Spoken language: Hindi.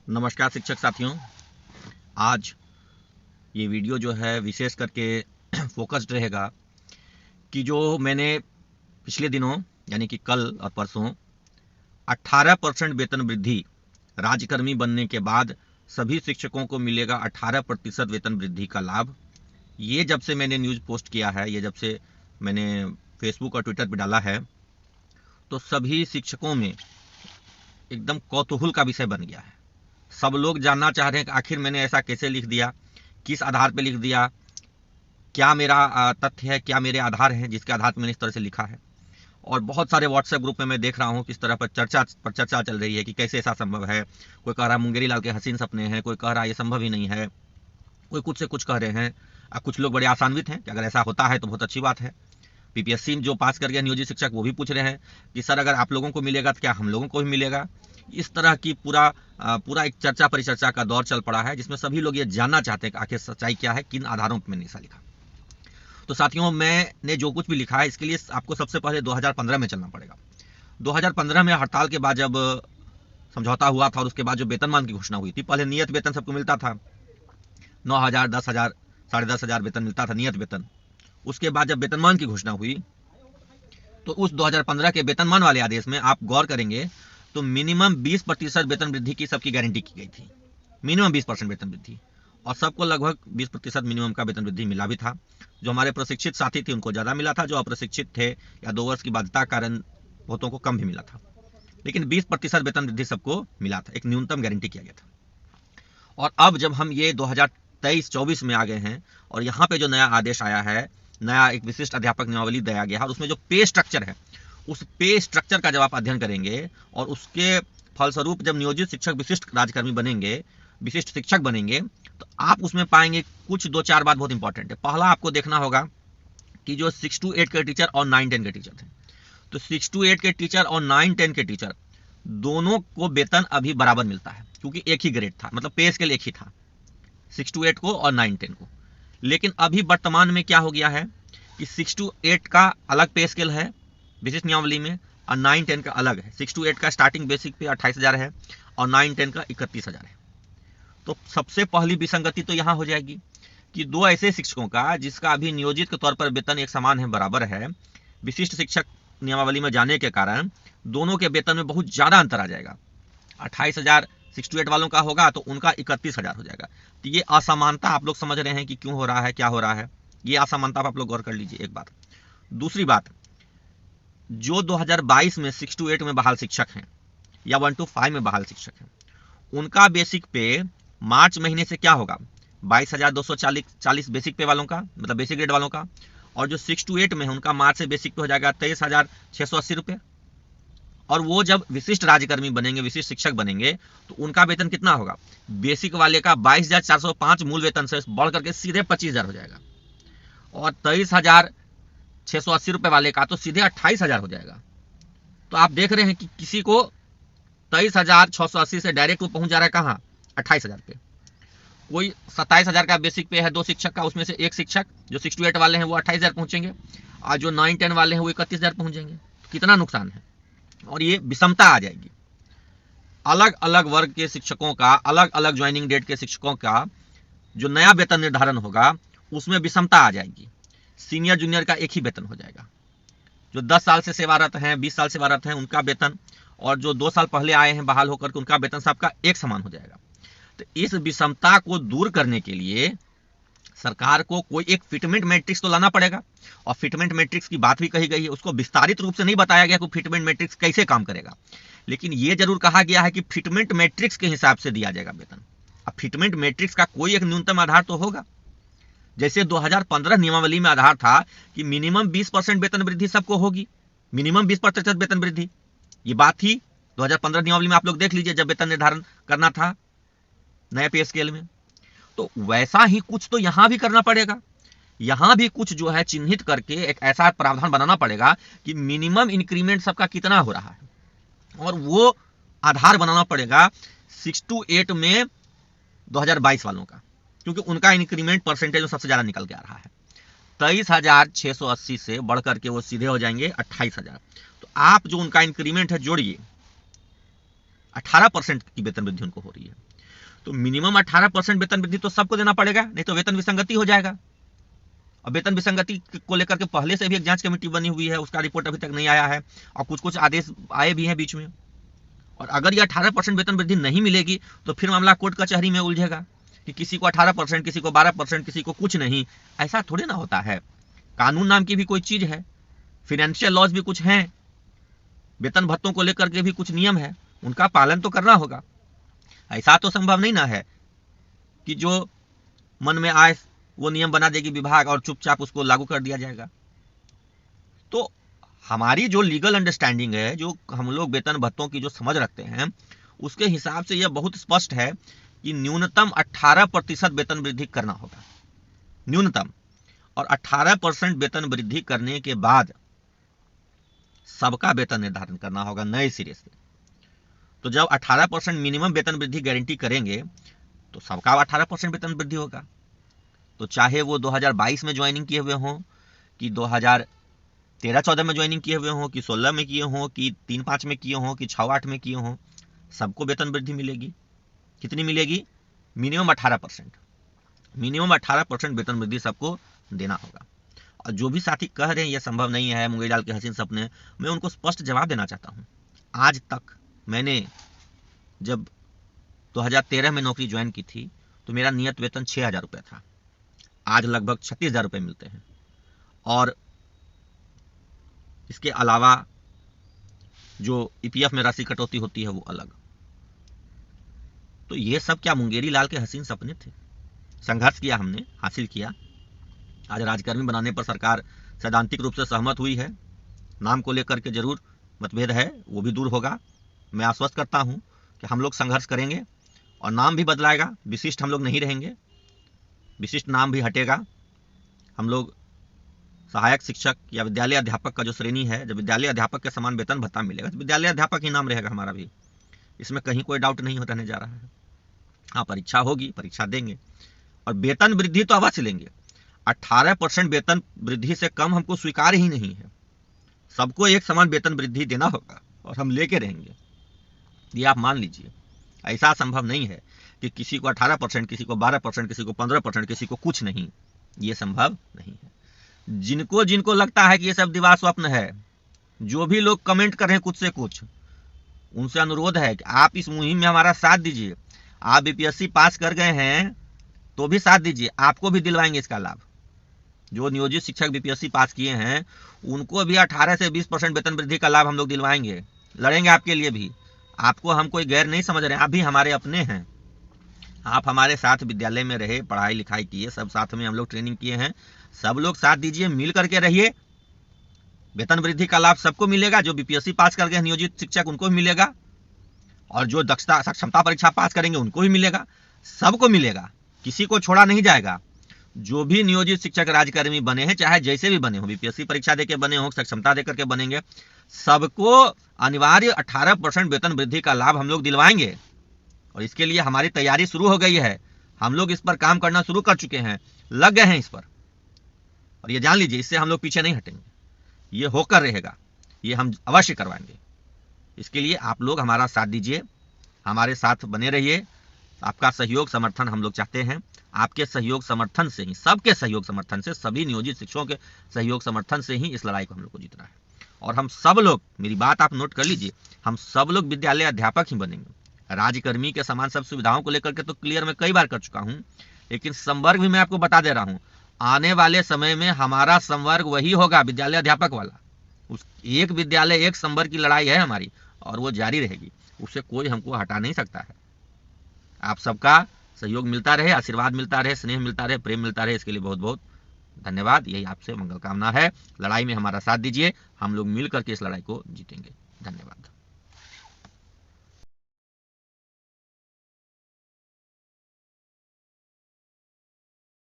नमस्कार शिक्षक साथियों। आज ये वीडियो जो है विशेष करके फोकस्ड रहेगा कि जो मैंने पिछले दिनों यानी कि कल और परसों 18% वेतन वृद्धि राज्यकर्मी बनने के बाद सभी शिक्षकों को मिलेगा 18% वेतन वृद्धि का लाभ। ये जब से मैंने न्यूज़ पोस्ट किया है, ये जब से मैंने फेसबुक और ट्विटर पर डाला है, तो सभी शिक्षकों में एकदम कौतूहल का विषय बन गया है। सब लोग जानना चाह रहे हैं कि आखिर मैंने ऐसा कैसे लिख दिया, किस आधार पर लिख दिया, क्या मेरा तथ्य है, क्या मेरे आधार हैं जिसके आधार पर मैंने इस तरह से लिखा है। और बहुत सारे व्हाट्सएप ग्रुप में मैं देख रहा हूँ किस तरह पर चर्चा चल रही है कि कैसे ऐसा संभव है। कोई कह रहा है मुंगेरी लाल के हसीन सपने हैं, कोई कह रहा है ये संभव ही नहीं है, कोई कुछ से कुछ कह रहे हैं। कुछ लोग बड़े आशान्वित हैं कि अगर ऐसा होता है तो बहुत अच्छी बात है। पीपीएससी जो पास कर गया नियोजित शिक्षक, वो भी पूछ रहे हैं कि सर अगर आप लोगों को मिलेगा तो क्या हम लोगों को भी मिलेगा। इस तरह की पूरा एक चर्चा परिचर्चा का दौर चल पड़ा है, जिसमें सभी लोग ये जानना चाहते हैं कि आखिर सच्चाई क्या है, किन आधारों पर मैंने ऐसा लिखा। तो साथियों, मैंने जो कुछ भी लिखा है इसके लिए आपको सबसे पहले 2015 में चलना पड़ेगा। 2015 में हड़ताल के बाद जब समझौता हुआ था और उसके बाद जो वेतनमान की घोषणा हुई थी, पहले नियत वेतन सबको मिलता था, 9,000, 10,000, 10,500 वेतन मिलता था नियत वेतन। उसके बाद जब वेतनमान की घोषणा हुई तो उस 2015 के वेतनमान वाले आदेश में आप गौर करेंगे तो मिनिमम 20% वेतन वृद्धि की सबकी गारंटी की गई थी। मिनिमम 20% वेतन वृद्धि, और सबको लगभग 20% मिनिमम का वेतन वृद्धि मिला भी था। जो हमारे प्रशिक्षित साथी थे उनको ज़्यादा मिला था, जो अप्रशिक्षित थे या 2 वर्ष की बाध्यता कारण बहुतों को कम भी मिला था, लेकिन 20% वेतन वृद्धि सबको मिला था, एक न्यूनतम गारंटी किया गया था। और अब जब हम ये 2023-24 में आ गए हैं और यहाँ पे जो नया आदेश आया है, नया एक विशिष्ट अध्यापक नियमावली दिया गया है, और उसमें जो पे स्ट्रक्चर है, उस पे स्ट्रक्चर का जब आप अध्ययन करेंगे और उसके फलस्वरूप जब नियोजित शिक्षक विशिष्ट राज्यकर्मी बनेंगे, विशिष्ट शिक्षक बनेंगे, तो आप उसमें पाएंगे कुछ 2-4 बात बहुत इंपॉर्टेंट है। पहला, आपको देखना होगा कि जो 6 to 8 के टीचर और 9-10 के टीचर थे, तो 6 to 8 के टीचर और 9-10 के टीचर दोनों को वेतन अभी बराबर मिलता है, क्योंकि एक ही ग्रेड था, मतलब पे स्केल एक ही था 6 to 8 को और 9-10 को। लेकिन अभी वर्तमान में क्या हो गया है कि 6 to 8 का अलग पे स्केल है विशिष्ट नियमावली में, और 9-10 का अलग है। 6 to 8 का स्टार्टिंग बेसिक पे 28,000 है और 9-10 का 31,000 है। तो सबसे पहली विसंगति तो यहाँ हो जाएगी कि दो ऐसे शिक्षकों का जिसका अभी नियोजित के तौर पर वेतन एक समान है, बराबर है, विशिष्ट शिक्षक नियमावली में जाने के कारण दोनों के वेतन में बहुत ज़्यादा अंतर आ जाएगा। 28,000 6 to 8 वालों का होगा तो उनका 31,000 हो जाएगा। तो ये असमानता आप लोग समझ रहे हैं कि क्यों हो रहा है, क्या हो रहा है। ये असमानता आप लोग गौर कर लीजिए, एक बात। दूसरी बात, जो 2022 में 6 to 8 में बहाल शिक्षक हैं या 1 to 5 में बहाल शिक्षक हैं, उनका बेसिक पे मार्च महीने से क्या होगा, 22,240 बेसिक पे वालों का, मतलब बेसिक ग्रेड वालों का, और जो 6 to 8 में है उनका मार्च से बेसिक पे हो जाएगा 23,680 रुपये। और वो जब विशिष्ट राज्यकर्मी बनेंगे, विशिष्ट शिक्षक बनेंगे, तो उनका वेतन कितना होगा, बेसिक वाले का 22,405 मूल वेतन से बढ़ करके सीधे 25,000 हो जाएगा, और 23,680 रुपये वाले का तो सीधे 28,000 हो जाएगा। तो आप देख रहे हैं कि किसी को 23,680 से डायरेक्ट वो पहुंच जा रहा है कहाँ, 28,000 पे। कोई 27,000 का बेसिक पे है 2 शिक्षक का, उसमें से एक शिक्षक जो 6 to 8 वाले हैं वो 28,000 पहुंचेंगे, और जो 9-10 वाले हैं वो 31,000 पहुंचेंगे। तो कितना नुकसान है, और ये विषमता आ जाएगी। अलग अलग वर्ग के शिक्षकों का, अलग अलग ज्वाइनिंग डेट के शिक्षकों का जो नया वेतन निर्धारण होगा उसमें विषमता आ जाएगी। सीनियर जूनियर का एक ही वेतन हो जाएगा, जो 10 साल से सेवारत हैं, 20 साल सेवारत हैं, उनका वेतन, और जो 2 साल पहले आए हैं बहाल होकर के उनका वेतन सबका एक समान हो जाएगा। तो इस विषमता को दूर करने के लिए सरकार को कोई एक फिटमेंट मैट्रिक्स तो लाना पड़ेगा, और फिटमेंट मैट्रिक्स की बात भी कही गई है। उसको विस्तारित रूप से नहीं बताया गया कि फिटमेंट मैट्रिक्स कैसे काम करेगा, लेकिन यह जरूर कहा गया है कि फिटमेंट मैट्रिक्स के हिसाब से दिया जाएगा वेतन। अब फिटमेंट मैट्रिक्स का कोई एक न्यूनतम आधार तो होगा। जैसे 2015 नियमावली में आधार था कि मिनिमम 20% वेतन वृद्धि सबको होगी, मिनिमम 20% वेतन वृद्धि, ये बात थी 2015 नियमावली में। आप लोग देख लीजिए जब वेतन निर्धारण करना था नए पे स्केल में, तो वैसा ही कुछ तो यहां भी करना पड़ेगा। यहां भी कुछ जो है चिन्हित करके एक ऐसा प्रावधान बनाना पड़ेगा कि मिनिमम इंक्रीमेंट सबका कितना हो रहा है, और वो आधार बनाना पड़ेगा 6 to 8 में 2022 वालों का, क्योंकि उनका इंक्रीमेंट परसेंटेज में सबसे ज्यादा निकल के आ रहा है। 23,680 से बढ़ करके वो सीधे हो जाएंगे 28,000। तो आप जो उनका इंक्रीमेंट है जोड़िए, 18% की वेतन वृद्धि उनको हो रही है। तो मिनिमम 18% वेतन वृद्धि तो सबको देना पड़ेगा, नहीं तो वेतन विसंगति हो जाएगा। और वेतन विसंगति को लेकर के पहले से भी एक जांच कमेटी बनी हुई है, उसका रिपोर्ट अभी तक नहीं आया है, और कुछ कुछ आदेश आए भी हैं बीच में। और अगर ये 18% वेतन वृद्धि नहीं मिलेगी तो फिर मामला कोर्ट कचहरी में उलझेगा कि किसी को 18%, किसी को 12%, किसी को कुछ नहीं। ऐसा थोड़ी ना होता है। कानून नाम की भी कोई चीज है, फाइनेंशियल लॉज भी कुछ हैं, वेतन भत्तों को लेकर के भी कुछ नियम है, उनका पालन तो करना होगा। ऐसा तो संभव नहीं ना है कि जो मन में आए वो नियम बना देगी विभाग और चुपचाप उसको लागू कर दिया जाएगा। तो हमारी जो लीगल अंडरस्टैंडिंग है, जो हम लोग वेतन भत्तों की जो समझ रखते हैं, उसके हिसाब से यह बहुत स्पष्ट है कि न्यूनतम 18% वेतन वृद्धि करना होगा, न्यूनतम। और 18% वेतन वृद्धि करने के बाद सबका वेतन निर्धारण करना होगा नए सिरे से। तो जब 18% मिनिमम वेतन वृद्धि गारंटी करेंगे तो सबका 18% वेतन वृद्धि होगा। तो चाहे वो 2022 में ज्वाइनिंग किए हुए हों, कि 2013-14 में ज्वाइनिंग किए हुए हों, कि 16 में किए हों, कि 3-5 में किए हों, कि 6-8 में किए हों, सबको वेतन वृद्धि मिलेगी। कितनी मिलेगी? मिनिमम 18%। मिनिमम 18% वेतन वृद्धि सबको देना होगा। और जो भी साथी कह रहे हैं यह संभव नहीं है, मूंगेर डाल के हसीन सपने, मैं उनको स्पष्ट जवाब देना चाहता हूं। आज तक मैंने जब 2013 में नौकरी ज्वाइन की थी तो मेरा नियत वेतन 6,000 रुपये था। आज लगभग 36,000 रुपये मिलते हैं। और इसके अलावा जो ईपीएफ में राशि कटौती होती है वो अलग। तो ये सब क्या मुंगेरी लाल के हसीन सपने थे? संघर्ष किया हमने, हासिल किया। आज राजकर्मी बनाने पर सरकार सैद्धांतिक रूप से सहमत हुई है। नाम को लेकर के जरूर मतभेद है, वो भी दूर होगा। मैं आश्वस्त करता हूं कि हम लोग संघर्ष करेंगे और नाम भी बदलाएगा। विशिष्ट हम लोग नहीं रहेंगे, विशिष्ट नाम भी हटेगा। हम लोग सहायक शिक्षक या विद्यालय अध्यापक का जो श्रेणी है, जब विद्यालय अध्यापक के समान वेतन भत्ता मिलेगा तो विद्यालय अध्यापक ही नाम रहेगा हमारा भी। इसमें कहीं कोई डाउट नहीं रहने जा रहा है। हाँ, परीक्षा होगी, परीक्षा देंगे और वेतन वृद्धि तो अवश्य लेंगे। 18% वेतन वृद्धि से कम हमको स्वीकार ही नहीं है। सबको एक समान वेतन वृद्धि देना होगा और हम लेके रहेंगे। ये आप मान लीजिए। ऐसा संभव नहीं है कि किसी को 18%, किसी को 12%, किसी को 15%, किसी को कुछ नहीं। ये संभव नहीं है। जिनको जिनको लगता है कि ये सब दिवा स्वप्न है, जो भी लोग कमेंट कर रहे हैं कुछ से कुछ, उनसे अनुरोध है कि आप इस मुहिम में हमारा साथ दीजिए। आप बीपीएससी पास कर गए हैं तो भी साथ दीजिए, आपको भी दिलवाएंगे इसका लाभ। जो नियोजित शिक्षक बीपीएससी पास किए हैं उनको भी 18 से 20% वेतन वृद्धि का लाभ हम लोग दिलवाएंगे, लड़ेंगे आपके लिए भी। आपको हम कोई गैर नहीं समझ रहे हैं, आप भी हमारे अपने हैं। आप हमारे साथ विद्यालय में रहे, पढ़ाई लिखाई किए, सब साथ में हम लोग ट्रेनिंग किए हैं। सब लोग साथ दीजिए, मिल करके रहिए। वेतन वृद्धि का लाभ सबको मिलेगा। जो बीपीएससी पास कर गए नियोजित शिक्षक उनको भी मिलेगा, और जो दक्षता क्षमता परीक्षा पास करेंगे उनको भी मिलेगा। सबको मिलेगा, किसी को छोड़ा नहीं जाएगा। जो भी नियोजित शिक्षक राजकर्मी बने हैं, चाहे जैसे भी बने हो, बीपीएससी परीक्षा देके बने हो, क्षमता देकर के बनेंगे, सबको अनिवार्य 18% वेतन वृद्धि का लाभ हम लोग दिलवाएंगे। और इसके लिए हमारी तैयारी शुरू हो गई है। हम लोग इस पर काम करना शुरू कर चुके हैं, लग गए हैं इस पर। और ये जान लीजिए, इससे हम लोग पीछे नहीं हटेंगे, ये होकर रहेगा, ये हम अवश्य करवाएंगे। इसके लिए आप लोग हमारा साथ दीजिए, हमारे साथ बने रहिए। आपका सहयोग समर्थन हम लोग चाहते हैं। आपके सहयोग समर्थन से ही, सबके सहयोग समर्थन से, सभी नियोजित शिक्षकों के सहयोग समर्थन से ही इस लड़ाई को हम लोग को जीतना है। और हम सब लोग, मेरी बात आप नोट कर लीजिए, हम सब लोग विद्यालय अध्यापक ही बनेंगे। राजकर्मी के समान सब सुविधाओं को लेकर के तो क्लियर मैं कई बार कर चुका हूं, लेकिन संवर्ग भी मैं आपको बता दे रहा हूं। आने वाले समय में हमारा संवर्ग वही होगा, विद्यालय अध्यापक वाला। उस एक विद्यालय एक संवर्ग की लड़ाई है हमारी, और वो जारी रहेगी। उससे कोई हमको हटा नहीं सकता है। आप सबका सहयोग मिलता रहे, आशीर्वाद मिलता रहे, स्नेह मिलता रहे, प्रेम मिलता रहे, इसके लिए बहुत बहुत धन्यवाद। यही आपसे मंगल कामना है। लड़ाई में हमारा साथ दीजिए, हम लोग मिल करके इस लड़ाई को जीतेंगे। धन्यवाद।